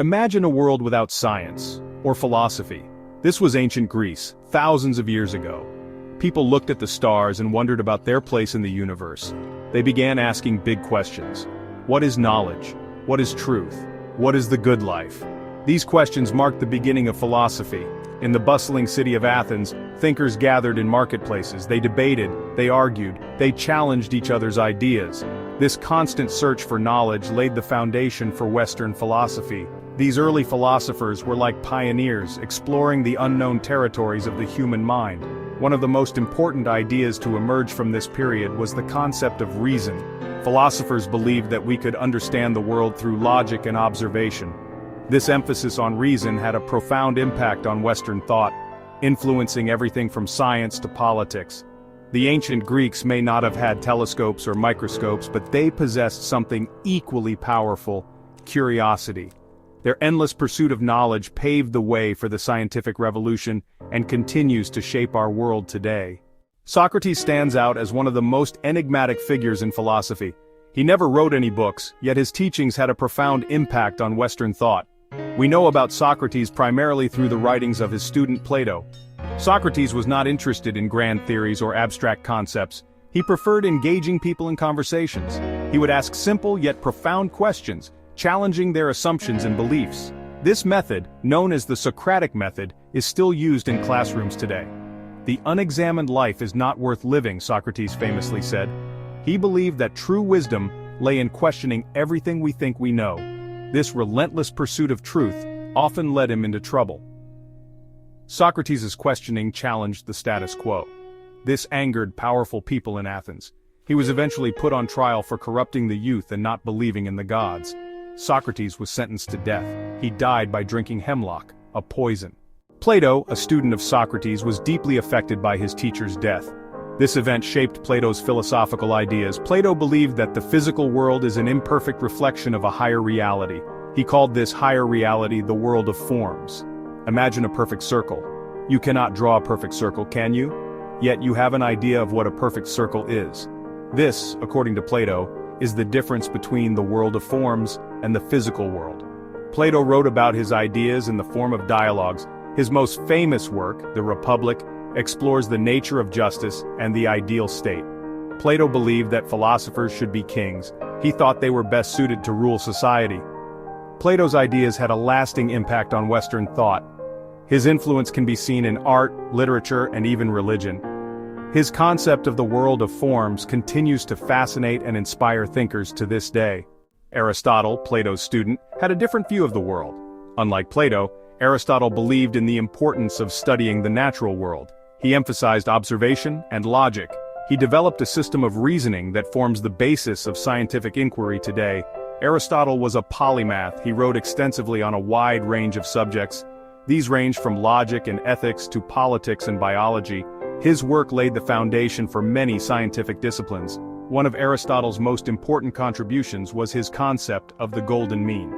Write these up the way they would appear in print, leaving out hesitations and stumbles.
Imagine a world without science, or philosophy. This was ancient Greece, thousands of years ago. People looked at the stars and wondered about their place in the universe. They began asking big questions. What is knowledge? What is truth? What is the good life? These questions marked the beginning of philosophy. In the bustling city of Athens, thinkers gathered in marketplaces. They debated, they argued, they challenged each other's ideas. This constant search for knowledge laid the foundation for Western philosophy. These early philosophers were like pioneers, exploring the unknown territories of the human mind. One of the most important ideas to emerge from this period was the concept of reason. Philosophers believed that we could understand the world through logic and observation. This emphasis on reason had a profound impact on Western thought, influencing everything from science to politics. The ancient Greeks may not have had telescopes or microscopes, but they possessed something equally powerful: curiosity. Their endless pursuit of knowledge paved the way for the scientific revolution and continues to shape our world today. Socrates stands out as one of the most enigmatic figures in philosophy. He never wrote any books, yet his teachings had a profound impact on Western thought. We know about Socrates primarily through the writings of his student Plato. Socrates was not interested in grand theories or abstract concepts. He preferred engaging people in conversations. He would ask simple yet profound questions, challenging their assumptions and beliefs. This method, known as the Socratic method, is still used in classrooms today. "The unexamined life is not worth living," Socrates famously said. He believed that true wisdom lay in questioning everything we think we know. This relentless pursuit of truth often led him into trouble. Socrates' questioning challenged the status quo. This angered powerful people in Athens. He was eventually put on trial for corrupting the youth and not believing in the gods. Socrates was sentenced to death. He died by drinking hemlock, a poison. Plato, a student of Socrates, was deeply affected by his teacher's death. This event shaped Plato's philosophical ideas. Plato believed that the physical world is an imperfect reflection of a higher reality. He called this higher reality the world of forms. Imagine a perfect circle. You cannot draw a perfect circle, can you? Yet you have an idea of what a perfect circle is. This, according to Plato, is the difference between the world of forms and the physical world. Plato wrote about his ideas in the form of dialogues. His most famous work, The Republic, explores the nature of justice and the ideal state. Plato believed that philosophers should be kings. He thought they were best suited to rule society. Plato's ideas had a lasting impact on Western thought. His influence can be seen in art, literature, and even religion. His concept of the world of forms continues to fascinate and inspire thinkers to this day. Aristotle, Plato's student, had a different view of the world. Unlike Plato, Aristotle believed in the importance of studying the natural world. He emphasized observation and logic. He developed a system of reasoning that forms the basis of scientific inquiry today. Aristotle was a polymath. He wrote extensively on a wide range of subjects. These ranged from logic and ethics to politics and biology. His work laid the foundation for many scientific disciplines. One of Aristotle's most important contributions was his concept of the golden mean.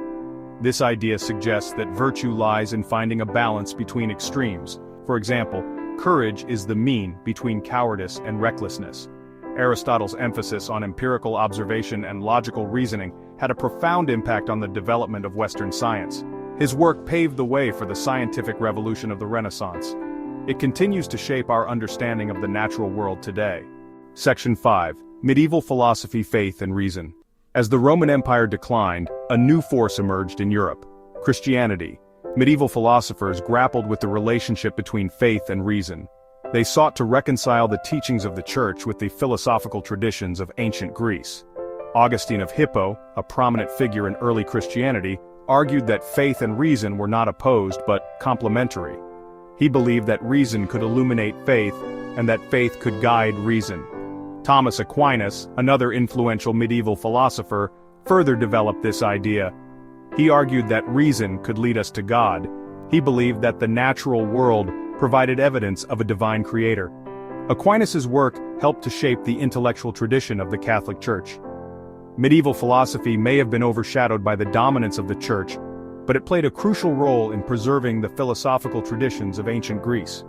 This idea suggests that virtue lies in finding a balance between extremes. For example, courage is the mean between cowardice and recklessness. Aristotle's emphasis on empirical observation and logical reasoning had a profound impact on the development of Western science. His work paved the way for the scientific revolution of the Renaissance. It continues to shape our understanding of the natural world today. Section 5. Medieval Philosophy, Faith and Reason. As the Roman Empire declined, a new force emerged in Europe: Christianity. Medieval philosophers grappled with the relationship between faith and reason. They sought to reconcile the teachings of the Church with the philosophical traditions of ancient Greece. Augustine of Hippo, a prominent figure in early Christianity, argued that faith and reason were not opposed but complementary. He believed that reason could illuminate faith, and that faith could guide reason. Thomas Aquinas, another influential medieval philosopher, further developed this idea. He argued that reason could lead us to God. He believed that the natural world provided evidence of a divine creator. Aquinas' work helped to shape the intellectual tradition of the Catholic Church. Medieval philosophy may have been overshadowed by the dominance of the Church, but it played a crucial role in preserving the philosophical traditions of ancient Greece.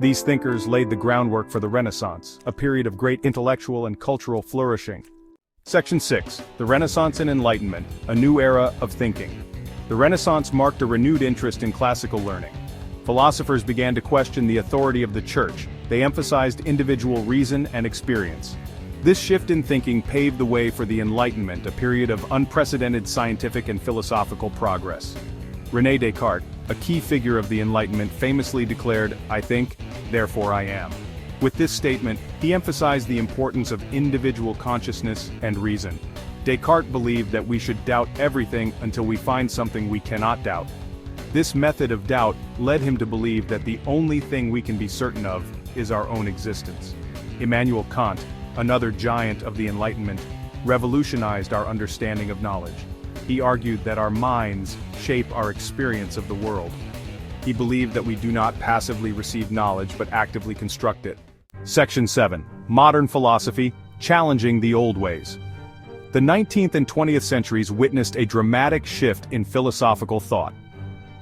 These thinkers laid the groundwork for the Renaissance, a period of great intellectual and cultural flourishing. Section 6. The Renaissance and Enlightenment, a new era of thinking. The Renaissance marked a renewed interest in classical learning. Philosophers began to question the authority of the church. They emphasized individual reason and experience. This shift in thinking paved the way for the Enlightenment, a period of unprecedented scientific and philosophical progress. René Descartes, a key figure of the Enlightenment, famously declared, "I think, therefore I am." With this statement, he emphasized the importance of individual consciousness and reason. Descartes believed that we should doubt everything until we find something we cannot doubt. This method of doubt led him to believe that the only thing we can be certain of is our own existence. Immanuel Kant, another giant of the Enlightenment, revolutionized our understanding of knowledge. He argued that our minds shape our experience of the world. He believed that we do not passively receive knowledge but actively construct it. Section 7. Modern Philosophy, Challenging the Old Ways. The 19th and 20th centuries witnessed a dramatic shift in philosophical thought.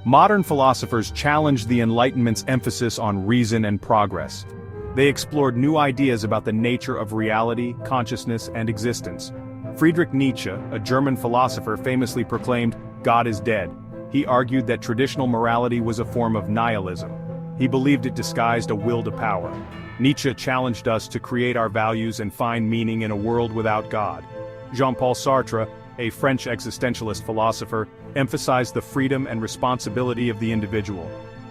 Modern philosophers challenged the Enlightenment's emphasis on reason and progress. They explored new ideas about the nature of reality, consciousness, and existence. Friedrich Nietzsche, a German philosopher, famously proclaimed, "God is dead." He argued that traditional morality was a form of nihilism. He believed it disguised a will to power. Nietzsche challenged us to create our values and find meaning in a world without God. Jean-Paul Sartre, a French existentialist philosopher, emphasized the freedom and responsibility of the individual.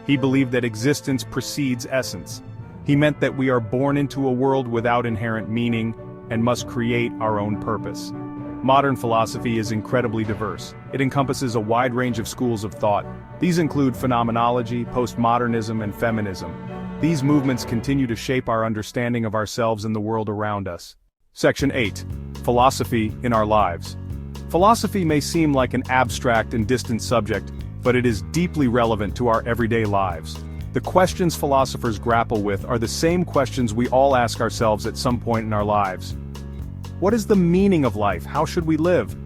He believed that existence precedes essence. He meant that we are born into a world without inherent meaning and must create our own purpose. Modern philosophy is incredibly diverse. It encompasses a wide range of schools of thought. These include phenomenology, postmodernism, and feminism. These movements continue to shape our understanding of ourselves and the world around us. Section 8. Philosophy in our lives. Philosophy may seem like an abstract and distant subject, but it is deeply relevant to our everyday lives. The questions philosophers grapple with are the same questions we all ask ourselves at some point in our lives. What is the meaning of life? How should we live?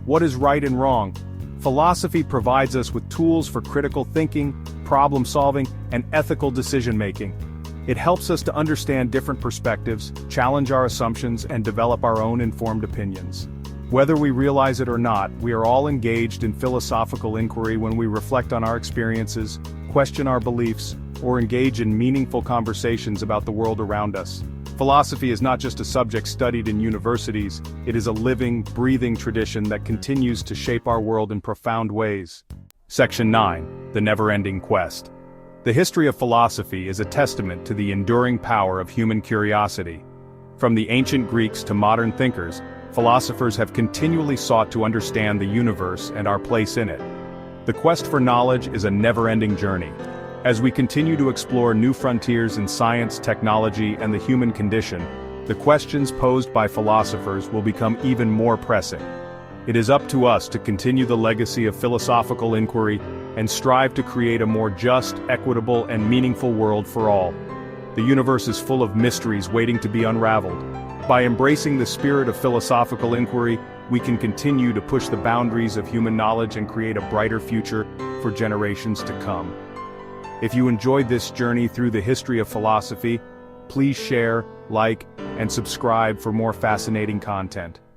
What is right and wrong? Philosophy provides us with tools for critical thinking, problem solving, and ethical decision-making. It helps us to understand different perspectives, challenge our assumptions, and develop our own informed opinions. Whether we realize it or not, we are all engaged in philosophical inquiry when we reflect on our experiences, question our beliefs, or engage in meaningful conversations about the world around us. Philosophy is not just a subject studied in universities, it is a living, breathing tradition that continues to shape our world in profound ways. Section 9. The Never-Ending Quest. The history of philosophy is a testament to the enduring power of human curiosity. From the ancient Greeks to modern thinkers, philosophers have continually sought to understand the universe and our place in it. The quest for knowledge is a never-ending journey. As we continue to explore new frontiers in science, technology, and the human condition, the questions posed by philosophers will become even more pressing. It is up to us to continue the legacy of philosophical inquiry and strive to create a more just, equitable, and meaningful world for all. The universe is full of mysteries waiting to be unraveled. By embracing the spirit of philosophical inquiry, we can continue to push the boundaries of human knowledge and create a brighter future for generations to come. If you enjoyed this journey through the history of philosophy, please share, like, and subscribe for more fascinating content.